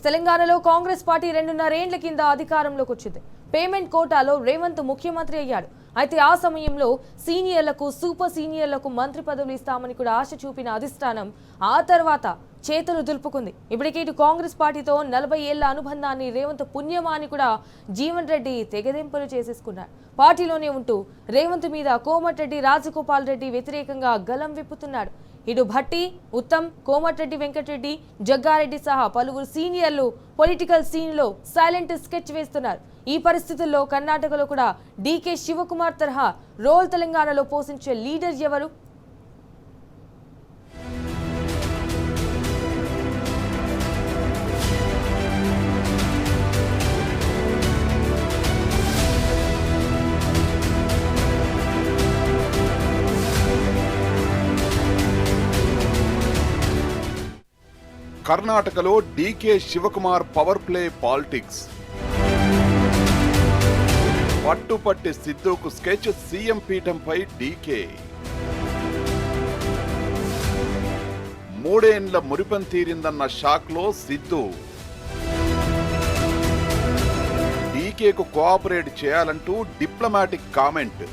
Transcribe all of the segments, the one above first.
తెలంగాణలో కాంగ్రెస్ పార్టీ 2.5 ఏళ్ల కింద అధికారంలోకి వచ్చింది. పేమెంట్ కోటాలో రేవంత్ ముఖ్యమంత్రి అయ్యాడు. అయితే ఆ సమయంలో సీనియర్లకు సూపర్ సీనియర్లకు మంత్రి పదవులు ఇస్తామని కూడా ఆశ చూపిన అధిష్టానం ఆ తర్వాత చేతులు దులుపుకుంది. ఇప్పటికే ఇటు కాంగ్రెస్ పార్టీతో 40 ఏళ్ల అనుబంధాన్ని రేవంత్ పుణ్యమా అని కూడా జీవన్ రెడ్డి తెగదెంపులు చేసేసుకున్నాడు. పార్టీలోనే ఉంటూ రేవంత్ మీద కోమటిరెడ్డి రాజగోపాల్ రెడ్డి వ్యతిరేకంగా గలం విప్పుతున్నాడు. ఇటు భట్టి, ఉత్తమ్, కోమటిరెడ్డి వెంకటరెడ్డి, జగ్గారెడ్డి సహా పలువురు సీనియర్లు పొలిటికల్ సీన్లో సైలెంట్ స్కెచ్ వేస్తున్నారు. ఈ పరిస్థితుల్లో కర్ణాటకలో కూడా డీకే శివకుమార్ తరహా రోల్ తెలంగాణలో పోషించే లీడర్ ఎవరు? కర్ణాటకలో DK Shivakumar power play politics. పట్టుపట్టి సిద్ధుకు స్కెచ్, సీఎం పీఠంపై డీకే. 3 ఏండ్ల మురిపం తీరిందన్న షాక్లో సిద్ధు. డీకేకు కోఆపరేట్ చేయాలంటూ డిప్లొమాటిక్ కామెంట్.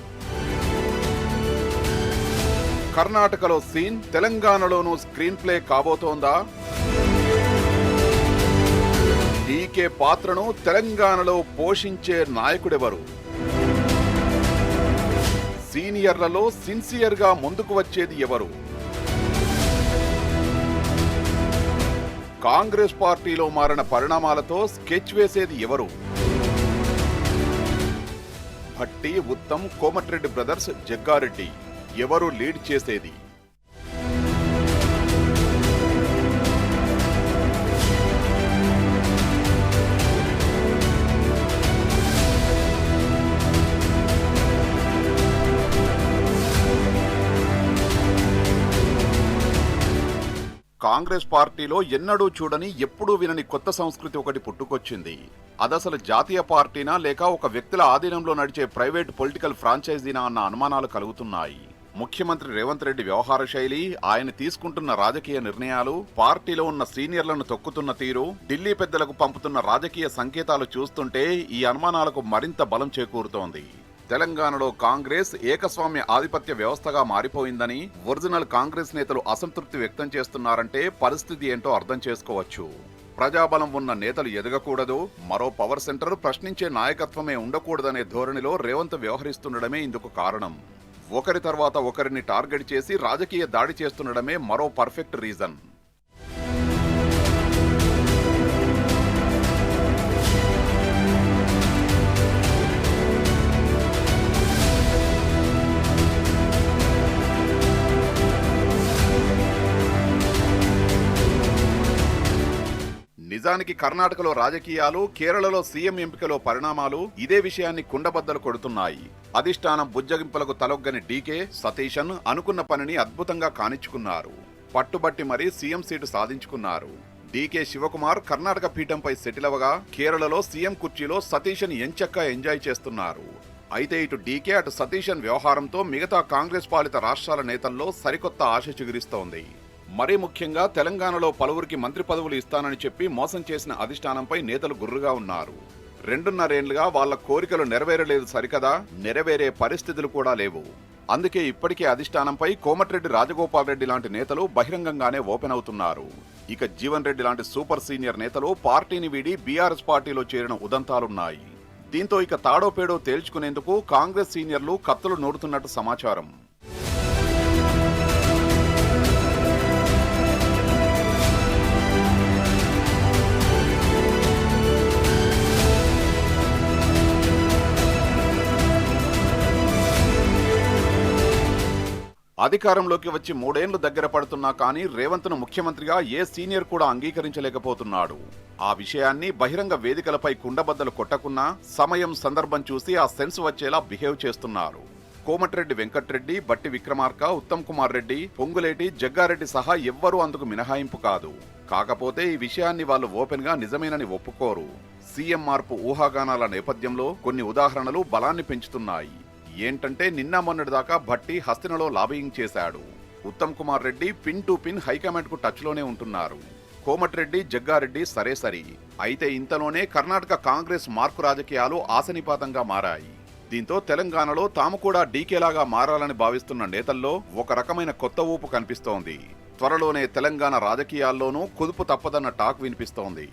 కర్ణాటకలో సీన్, తెలంగాణలోనూ స్క్రీన్ ప్లే కాబోతోందా? డీకే పాత్రను తెలంగాణలో పోషించే నాయకుడెవరు? సీనియర్లలో సిన్సియర్గా ముందుకు వచ్చేది ఎవరు? కాంగ్రెస్ పార్టీలో మారిన పరిణామాలతో స్కెచ్ వేసేది ఎవరు? భట్టి, ఉత్తమ్, కోమటిరెడ్డి బ్రదర్స్, జగ్గారెడ్డి ఎవరు లీడ్ చేసేది? కాంగ్రెస్ పార్టీలో ఎన్నడూ చూడని, ఎప్పుడూ వినని కొత్త సంస్కృతి ఒకటి పుట్టుకొచ్చింది. అదసలు జాతీయ పార్టీనా లేక ఒక వ్యక్తుల ఆధీనంలో నడిచే ప్రైవేట్ పొలిటికల్ ఫ్రాంచైజీనా అన్న అనుమానాలు కలుగుతున్నాయి. ముఖ్యమంత్రి రేవంత్ రెడ్డి వ్యవహార శైలి, ఆయన తీసుకుంటున్న రాజకీయ నిర్ణయాలు, పార్టీలో ఉన్న సీనియర్లను తొక్కుతున్న తీరు, ఢిల్లీ పెద్దలకు పంపుతున్న రాజకీయ సంకేతాలు చూస్తుంటే ఈ అనుమానాలకు మరింత బలం చేకూరుతోంది. తెలంగాణలో కాంగ్రెస్ ఏకస్వామ్య ఆధిపత్య వ్యవస్థగా మారిపోయిందని ఒరిజినల్ కాంగ్రెస్ నేతలు అసంతృప్తి వ్యక్తం చేస్తున్నారంటే పరిస్థితి ఏంటో అర్థం చేసుకోవచ్చు. ప్రజాబలం ఉన్న నేతలు ఎదగకూడదు, మరో పవర్ సెంటర్ ప్రశ్నించే నాయకత్వమే ఉండకూడదనే ధోరణిలో రేవంత్ వ్యవహరిస్తుండడమే ఇందుకు కారణం. ఒకరి తర్వాత ఒకరిని టార్గెట్ చేసి రాజకీయ దాడి చేస్తుండడమే మరో పర్ఫెక్ట్ రీజన్. నిజానికి కర్ణాటకలో రాజకీయాలు, కేరళలో సీఎం ఎంపికలో పరిణామాలు ఇదే విషయాన్ని కుండబద్దలు కొడుతున్నాయి. అధిష్టానం బుజ్జగింపులకు తలొగ్గని డీకే, సతీశన్ అనుకున్న పనిని అద్భుతంగా కానిచ్చుకున్నారు. పట్టుబట్టి మరీ సీఎం సీటు సాధించుకున్నారు. డీకే శివకుమార్ కర్ణాటక పీఠంపై సెటిల్ అవగా, కేరళలో సీఎం కుర్చీలో సతీశన్ ఎంచక్కా ఎంజాయ్ చేస్తున్నారు. అయితే ఇటు డీకే అటు సతీశన్ వ్యవహారంతో మిగతా కాంగ్రెస్ పాలిత రాష్ట్రాల నేతల్లో సరికొత్త ఆశ చిగురిస్తోంది. మరీ ముఖ్యంగా తెలంగాణలో పలువురికి మంత్రి పదవులు ఇస్తానని చెప్పి మోసం చేసిన అధిష్టానంపై నేతలు గుర్రుగా ఉన్నారు. 2.5 ఏళ్లుగా వాళ్ల కోరికలు నెరవేరలేదు సరికదా, నెరవేరే పరిస్థితులు కూడా లేవు. అందుకే ఇప్పటికే అధిష్టానంపై కోమటిరెడ్డి రాజగోపాల్ రెడ్డి లాంటి నేతలు బహిరంగంగానే ఓపెన్ అవుతున్నారు. ఇక జీవన్ రెడ్డి లాంటి సూపర్ సీనియర్ నేతలు పార్టీని వీడి బీఆర్ఎస్ పార్టీలో చేరిన ఉదంతాలున్నాయి. దీంతో ఇక తాడో పేడో తేల్చుకునేందుకు కాంగ్రెస్ సీనియర్లు కత్తులు నూరుతున్నట్టు సమాచారం. అధికారంలోకి వచ్చి 3 ఏళ్లు దగ్గర పడుతున్నా కానీ రేవంత్ను ముఖ్యమంత్రిగా ఏ సీనియర్ కూడా అంగీకరించలేకపోతున్నాడు. ఆ విషయాన్ని బహిరంగ వేదికలపై కుండబద్దలు కొట్టకున్నా సమయం సందర్భం చూసి ఆ సెన్స్ వచ్చేలా బిహేవ్ చేస్తున్నారు. కోమటిరెడ్డి వెంకటరెడ్డి, బట్టి విక్రమార్క, ఉత్తమ్ కుమార్ రెడ్డి, పొంగులేటి, జగ్గారెడ్డి సహా ఎవ్వరూ అందుకు మినహాయింపు కాదు. కాకపోతే ఈ విషయాన్ని వాళ్ళు ఓపెన్ గా నిజమేనని ఒప్పుకోరు. సీఎం మార్పు ఊహాగానాల నేపథ్యంలో కొన్ని ఉదాహరణలు బలాన్ని పెంచుతున్నాయి. ఏంటంటే నిన్న మొన్నటిదాకా భట్టి హస్తినలో లాబియింగ్ చేశాడు. Uttam Kumar Reddy pin to pin high command కు టచ్ లోనే ఉంటున్నారు. కోమటిరెడ్డి జగ్గారెడ్డి సరేసరి. అయితే ఇంతలోనే కర్ణాటక కాంగ్రెస్ మార్కు రాజకీయాలు ఆసనిపాతంగా మారాయి. దీంతో తెలంగాణలో తాము కూడా డీకేలాగా మారాలని భావిస్తున్న నేతల్లో ఒక రకమైన కొత్త ఊపు కనిపిస్తోంది. త్వరలోనే తెలంగాణ రాజకీయాల్లోనూ కుదుపు తప్పదన్న టాక్ వినిపిస్తోంది.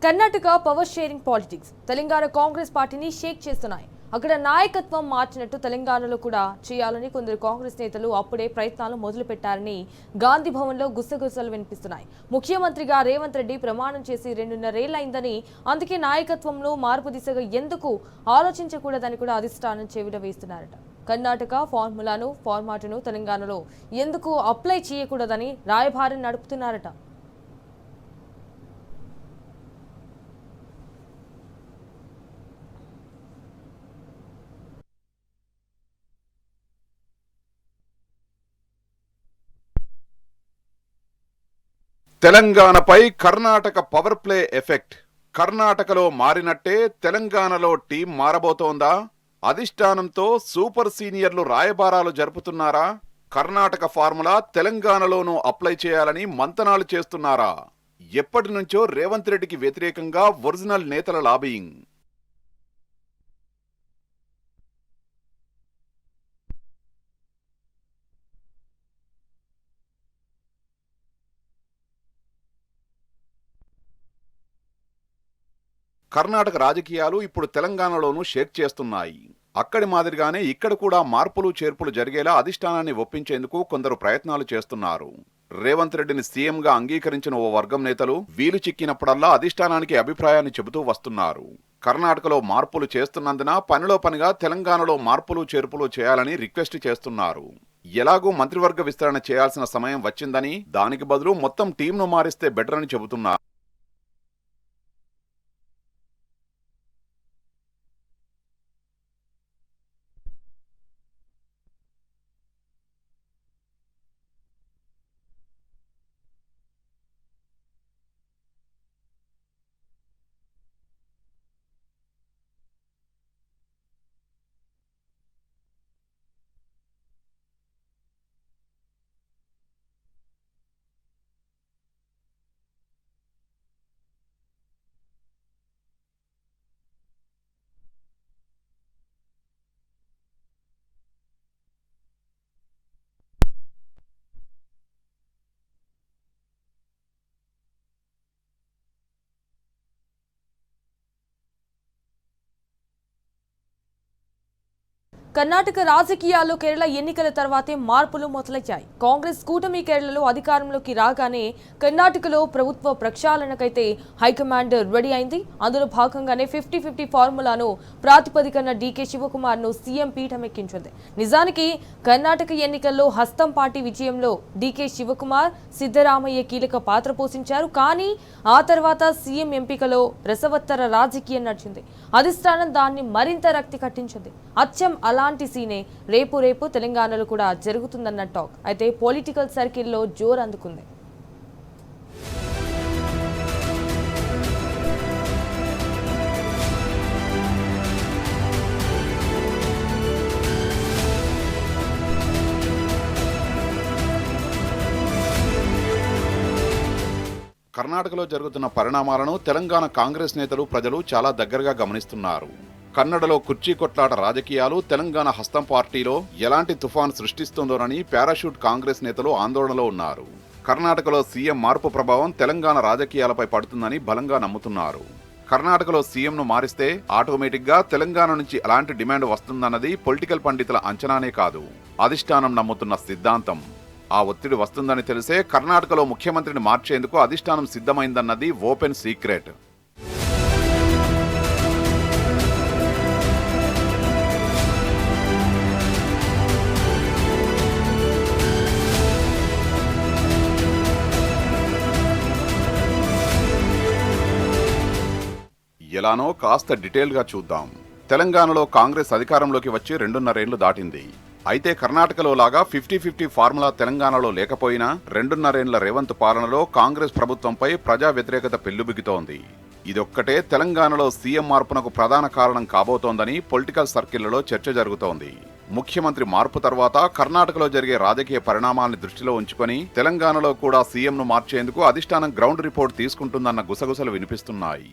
Karnataka power sharing politics Telangana Congress పార్టీని షేక్ చేస్తున్నాయి. అక్కడ నాయకత్వం మార్చినట్టు తెలంగాణలో కూడా చేయాలని కొందరు కాంగ్రెస్ నేతలు అప్పుడే ప్రయత్నాలు మొదలుపెట్టారని గాంధీ భవన్లో గుసగుసలు వినిపిస్తున్నాయి. ముఖ్యమంత్రిగా రేవంత్ రెడ్డి ప్రమాణం చేసి 2.5 ఏళ్లైందని, అందుకే నాయకత్వంలో మార్పు దిశగా ఎందుకు ఆలోచించకూడదని కూడా అధిష్టానం చెవిడ వేస్తున్నారట. కర్ణాటక ఫార్మాటును తెలంగాణలో ఎందుకు అప్లై చేయకూడదని రాయబారం నడుపుతున్నారట. తెలంగాణపై కర్ణాటక పవర్ ప్లే ఎఫెక్ట్. కర్ణాటకలో మారినట్టే తెలంగాణలో టీం మారబోతోందా? అధిష్టానంతో సూపర్ సీనియర్లు రాయబారాలు జరుపుతున్నారా? కర్ణాటక ఫార్ములా తెలంగాణలోనూ అప్లై చేయాలని మంతనాలు చేస్తున్నారా? ఎప్పటి నుంచో రేవంత్ రెడ్డికి వ్యతిరేకంగా ఒరిజినల్ నేతల లాబియింగ్. కర్ణాటక రాజకీయాలు ఇప్పుడు తెలంగాణలోనూ షేక్ చేస్తున్నాయి. అక్కడి మాదిరిగానే ఇక్కడ కూడా మార్పులు చేర్పులు జరిగేలా అధిష్టానాన్ని ఒప్పించేందుకు కొందరు ప్రయత్నాలు చేస్తున్నారు. రేవంత్ రెడ్డిని సీఎంగా అంగీకరించిన ఓ వర్గం నేతలు వీలు చిక్కినప్పుడల్లా అధిష్టానానికి అభిప్రాయాన్ని చెబుతూ వస్తున్నారు. కర్ణాటకలో మార్పులు చేస్తున్నందున పనిలో పనిగా తెలంగాణలో మార్పులు చేర్పులు చేయాలని రిక్వెస్ట్ చేస్తున్నారు. ఎలాగూ మంత్రివర్గ విస్తరణ చేయాల్సిన సమయం వచ్చిందని, దానికి బదులు మొత్తం టీంను మారిస్తే బెటర్ అని చెబుతున్నారు. కర్ణాటక రాజకీయాల్లో కేరళ ఎన్నికల తర్వాతే మార్పులు మొదలయ్యాయి. కాంగ్రెస్ కూటమి కేరళలో అధికారంలోకి రాగానే కర్ణాటకలో ప్రభుత్వ ప్రక్షాళనకైతే హైకమాండ్ రెడీ అయింది. అందులో భాగంగానే 50-50 ఫార్ములాను ప్రాతిపదికన డీకే శివకుమార్ను సీఎం పీఠం ఎక్కించింది. నిజానికి కర్ణాటక ఎన్నికల్లో హస్తం పార్టీ విజయంలో డీకే శివకుమార్, సిద్ధరామయ్య కీలక పాత్ర పోషించారు. కానీ ఆ తర్వాత సీఎం ఎంపికలో రసవత్తర రాజకీయం నడిచింది. అధిష్టానం దాన్ని మరింత రక్తి కట్టించింది. అచ్చం అలాంటి సీనే రేపు తెలంగాణలో కూడా జరుగుతుందన్న టాక్ అయితే పొలిటికల్ సర్కిల్లో జోరు అందుకుంది. కర్ణాటకలో జరుగుతున్న పరిణామాలను తెలంగాణ కాంగ్రెస్ నేతలు, ప్రజలు చాలా దగ్గరగా గమనిస్తున్నారు. కన్నడలో కుర్చీ కొట్లాట రాజకీయాలు తెలంగాణ హస్తం పార్టీలో ఎలాంటి తుఫాను సృష్టిస్తుందోనని పారాషూట్ కాంగ్రెస్ నేతలు ఆందోళనలో ఉన్నారు. కర్ణాటకలో సీఎం మార్పు ప్రభావం తెలంగాణ రాజకీయాలపై పడుతుందని బలంగా నమ్ముతున్నారు. కర్ణాటకలో సీఎంను మారిస్తే ఆటోమేటిక్గా తెలంగాణ నుంచి ఎలాంటి డిమాండ్ వస్తుందన్నది పొలిటికల్ పండితుల అంచనానే కాదు, అధిష్టానం నమ్ముతున్న సిద్ధాంతం. ఆ ఒత్తిడి వస్తుందని తెలిసే కర్ణాటకలో ముఖ్యమంత్రిని మార్చేందుకు అధిష్టానం సిద్ధమైందన్నది ఓపెన్ సీక్రెట్. ఎలానో కాస్త డీటెయిల్గా చూద్దాం. తెలంగాణలో కాంగ్రెస్ అధికారంలోకి వచ్చి 2.5 ఏళ్లు దాటింది. అయితే కర్ణాటకలో లాగా 50-50 ఫార్ములా తెలంగాణలో లేకపోయినా 2.5 ఏళ్ల రేవంత్ పాలనలో కాంగ్రెస్ ప్రభుత్వంపై ప్రజా వ్యతిరేకత పెల్లుబిగుతోంది. ఇదొక్కటే తెలంగాణలో సీఎం మార్పునకు ప్రధాన కారణం కాబోతోందని పొలిటికల్ సర్కిళ్లలో చర్చ జరుగుతోంది. ముఖ్యమంత్రి మార్పు తర్వాత కర్ణాటకలో జరిగే రాజకీయ పరిణామాలను దృష్టిలో ఉంచుకొని తెలంగాణలో కూడా సీఎంను మార్చేందుకు అధిష్టానం గ్రౌండ్ రిపోర్ట్ తీసుకుంటుందన్న గుసగుసలు వినిపిస్తున్నాయి.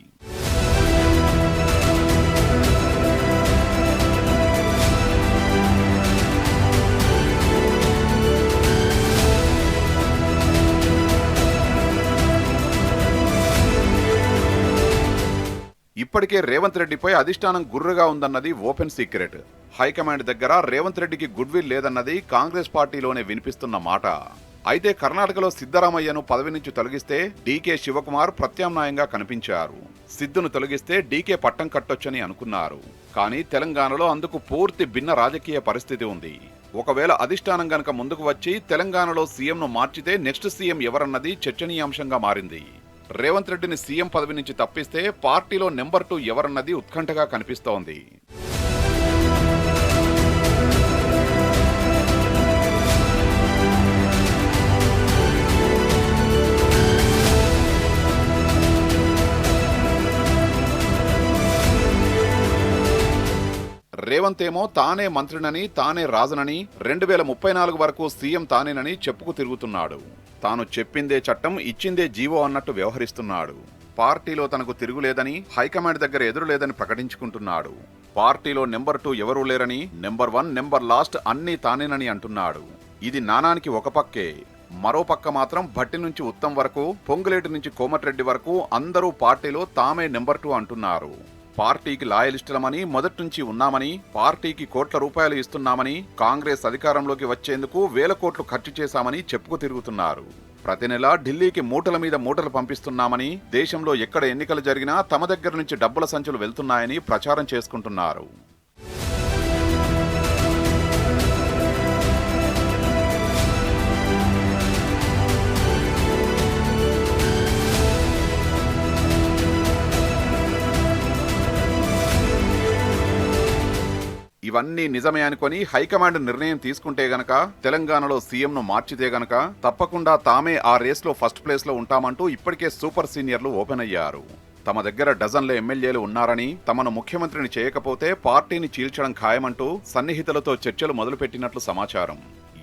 ఇప్పటికే రేవంత్ రెడ్డిపై అధిష్టానం గుర్రుగా ఉందన్నది ఓపెన్ సీక్రెట్. హైకమాండ్ దగ్గర రేవంత్ రెడ్డికి గుడ్ విల్ లేదన్నది కాంగ్రెస్ పార్టీలోనే వినిపిస్తున్న మాట. అయితే కర్ణాటకలో సిద్ధరామయ్యను పదవి నుంచి తొలగిస్తే డీకే శివకుమార్ ప్రత్యామ్నాయంగా కనిపించారు. సిద్ధును తొలగిస్తే డీకే పట్టం కట్టొచ్చని అనుకున్నారు. కానీ తెలంగాణలో అందుకు పూర్తి భిన్న రాజకీయ పరిస్థితి ఉంది. ఒకవేళ అధిష్టానం గనక ముందుకు వచ్చి తెలంగాణలో సీఎంను మార్చితే నెక్స్ట్ సీఎం ఎవరన్నది చర్చనీయాంశంగా మారింది. రేవంత్ రెడ్డిని సీఎం పదవి నుంచి తప్పిస్తే పార్టీలో నెంబర్ 2 ఎవరన్నది ఉత్కంఠగా కనిపిస్తోంది. రేవంత్ ఏమో తానే మంత్రినని, తానే రాజునని, 2034 వరకు సీఎం తానేనని చెప్పుకు తిరుగుతున్నాడు. తాను చెప్పిందే చట్టం, ఇచ్చిందే జీవో అన్నట్టు వ్యవహరిస్తున్నాడు. పార్టీలో తనకు తిరుగులేదని, హైకమాండ్ దగ్గర ఎదురులేదని ప్రకటించుకుంటున్నాడు. పార్టీలో నెంబర్ 2 ఎవరూ లేరని, నెంబర్ 1, నెంబర్ లాస్ట్ అన్నీ తానేనని అంటున్నాడు. ఇది నానానికి ఒక పక్కే. మరో పక్క మాత్రం భట్టి నుంచి ఉత్తమ్ వరకు, పొంగులేటి నుంచి కోమటిరెడ్డి వరకు అందరూ పార్టీలో తామే నెంబర్ 2 అంటున్నారు. పార్టీకి లాయలిస్టులమని, మొదటి నుంచి ఉన్నామని, పార్టీకి కోట్ల రూపాయలు ఇస్తున్నామని, కాంగ్రెస్ అధికారంలోకి వచ్చేందుకు 1000 కోట్లు ఖర్చు చేశామని చెప్పుకు తిరుగుతున్నారు. ప్రతి నెల ఢిల్లీకి మూటల మీద మూటలు పంపిస్తున్నామని, దేశంలో ఎక్కడ ఎన్నికలు జరిగినా తమ దగ్గర నుంచి డబ్బుల సంచులు వెళ్తున్నాయని ప్రచారం చేసుకుంటున్నారు. ఇవన్నీ నిజమే అనుకొని హైకమాండ్ నిర్ణయం తీసుకుంటే గనక, తెలంగాణలో సీఎంను మార్చితే గనక తప్పకుండా తామే ఆ రేస్లో ఫస్ట్ ప్లేస్లో ఉంటామంటూ ఇప్పటికే సూపర్ సీనియర్లు ఓపెన్ అయ్యారు. తమ దగ్గర డజన్ల ఎమ్మెల్యేలు ఉన్నారని, తమను ముఖ్యమంత్రిని చేయకపోతే పార్టీని చీల్చడం ఖాయమంటూ సన్నిహితులతో చర్చలు మొదలుపెట్టినట్లు సమాచారం.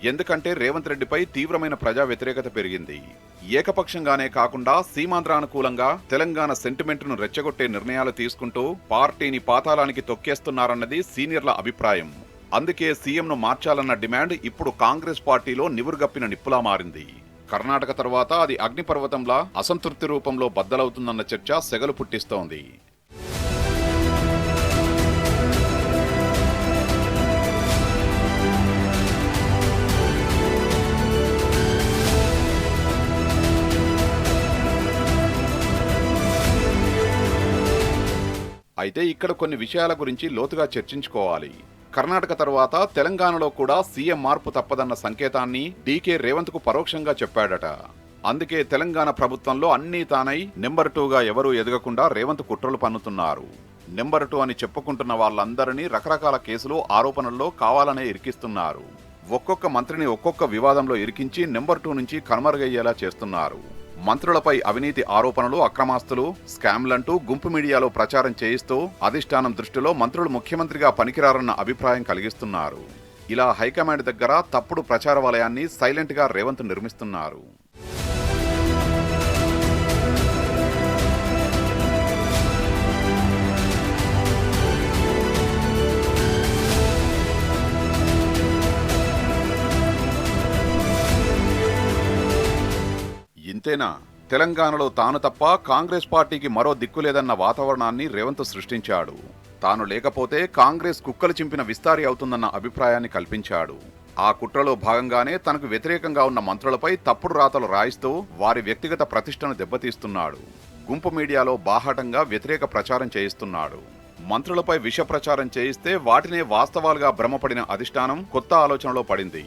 ఎందుకంటే రేవంత్ రెడ్డిపై తీవ్రమైన ప్రజా వ్యతిరేకత పెరిగింది. ఏకపక్షంగానే కాకుండా సీమాంధ్రానుకూలంగా తెలంగాణ సెంటిమెంట్ను రెచ్చగొట్టే నిర్ణయాలు తీసుకుంటూ పార్టీని పాతాళానికి తొక్కేస్తున్నారన్నది సీనియర్ల అభిప్రాయం. అందుకే సీఎంను మార్చాలన్న డిమాండ్ ఇప్పుడు కాంగ్రెస్ పార్టీలో నివురుగప్పిన నిప్పులా మారింది. కర్ణాటక తర్వాత అది అగ్నిపర్వతంలా అసంతృప్తి రూపంలో బద్దలవుతుందన్న చర్చ సెగలు పుట్టిస్తోంది. అయితే ఇక్కడ కొన్ని విషయాల గురించి లోతుగా చర్చించుకోవాలి. కర్ణాటక తర్వాత తెలంగాణలో కూడా సీఎం మార్పు తప్పదన్న సంకేతాన్ని డీకే రేవంత్ కు పరోక్షంగా చెప్పాడట. అందుకే తెలంగాణ ప్రభుత్వంలో అన్నీ తానై నెంబర్ 2గా ఎవరూ ఎదగకుండా రేవంత్ కుట్రలు పన్నుతున్నారు. నెంబర్ 2 అని చెప్పుకుంటున్న వాళ్ళందరినీ రకరకాల కేసులు, ఆరోపణల్లో కావాలనే ఇరికిస్తున్నారు. ఒక్కొక్క మంత్రిని ఒక్కొక్క వివాదంలో ఇరికించి నెంబర్ 2 నుంచి కనుమరుగయ్యేలా చేస్తున్నారు. మంత్రులపై అవినీతి ఆరోపణలు, అక్రమాస్తులు, స్కామ్లంటూ గుంపు మీడియాలో ప్రచారం చేయిస్తూ అధిష్టానం దృష్టిలో మంత్రులు ముఖ్యమంత్రిగా పనికిరారన్న అభిప్రాయం కలిగిస్తున్నారు. ఇలా హైకమాండ్ దగ్గర తప్పుడు ప్రచార వలయాన్ని సైలెంట్ గా రేవంత్ నిర్మిస్తున్నారు. ఇంతేనా? తెలంగాణలో తాను తప్ప కాంగ్రెస్ పార్టీకి మరో దిక్కులేదన్న వాతావరణాన్ని రేవంత్ సృష్టించాడు. తాను లేకపోతే కాంగ్రెస్ కుక్కలు చింపిన విస్తారి అవుతుందన్న అభిప్రాయాన్ని కల్పించాడు. ఆ కుట్రలో భాగంగానే తనకు వ్యతిరేకంగా ఉన్న మంత్రులపై తప్పుడు రాతలు రాయిస్తూ వారి వ్యక్తిగత ప్రతిష్టను దెబ్బతీస్తున్నాడు. గుంపు మీడియాలో బాహాటంగా వ్యతిరేక ప్రచారం చేయిస్తున్నాడు. మంత్రులపై విష ప్రచారం చేయిస్తే వాటినే వాస్తవాలుగా భ్రమపడిన అధిష్టానం కొత్త ఆలోచనలో పడింది.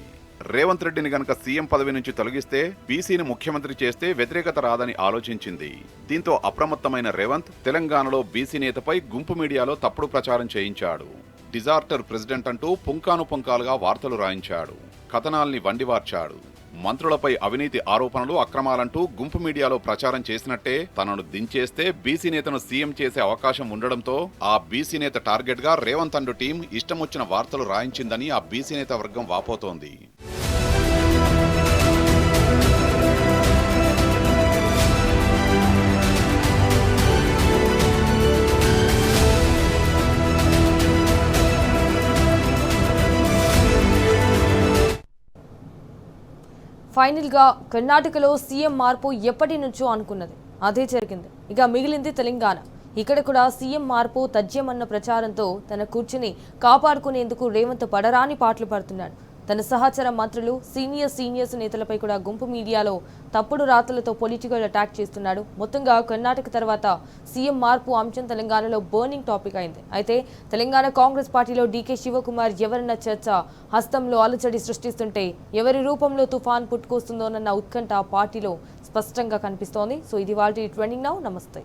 రేవంత్ రెడ్డిని గనక సీఎం పదవి నుంచి తొలగిస్తే బీసీని ముఖ్యమంత్రి చేస్తే వ్యతిరేకత రాదని ఆలోచించింది. దీంతో అప్రమత్తమైన రేవంత్ తెలంగాణలో బీసీ నేతపై గుంపు మీడియాలో తప్పుడు ప్రచారం చేయించాడు. డిజాస్టర్ ప్రెసిడెంట్ అంటూ పుంకాను పుంకాలుగా వార్తలు రాయించాడు. కథనాల్ని వండివార్చాడు. మంత్రులపై అవినీతి ఆరోపణలు, అక్రమాలంటూ గుంపు మీడియాలో ప్రచారం చేసినట్టే తనను దించేస్తే బీసీ నేతను సీఎం చేసే అవకాశం ఉండడంతో ఆ బీసీ నేత టార్గెట్ గా రేవంత్ అండు టీం ఇష్టమొచ్చిన వార్తలు రాయించిందని ఆ బీసీ నేత వర్గం వాపోతోంది. ఫైనల్ గా కర్ణాటకలో సీఎం మార్పు ఎప్పటి నుంచో అనుకున్నది అదే జరిగింది. ఇక మిగిలింది తెలంగాణ. ఇక్కడ కూడా సీఎం మార్పు తథ్యమన్న ప్రచారంతో తన కూర్చుని కాపాడుకునేందుకు రేవంత్ పడరాని పాటలు పడుతున్నాడు. తన సహచర మంత్రులు సీనియర్స్ నేతలపై కూడా గుంపు మీడియాలో తప్పుడు రాతలతో పొలిటికల్ అటాక్ చేస్తున్నాడు. మొత్తంగా కర్ణాటక తర్వాత సీఎం మార్పు అంశం తెలంగాణలో బర్నింగ్ టాపిక్ అయింది. అయితే తెలంగాణ కాంగ్రెస్ పార్టీలో డీకే శివకుమార్ ఎవరన్న చర్చ హస్తంలో అలజడి సృష్టిస్తుంటే ఎవరి రూపంలో తుఫాన్ పుట్టుకొస్తుందోనన్న ఉత్కంఠ పార్టీలో స్పష్టంగా కనిపిస్తోంది. సో ఇది వాటి ట్రెండింగ్ నౌ. నమస్తే.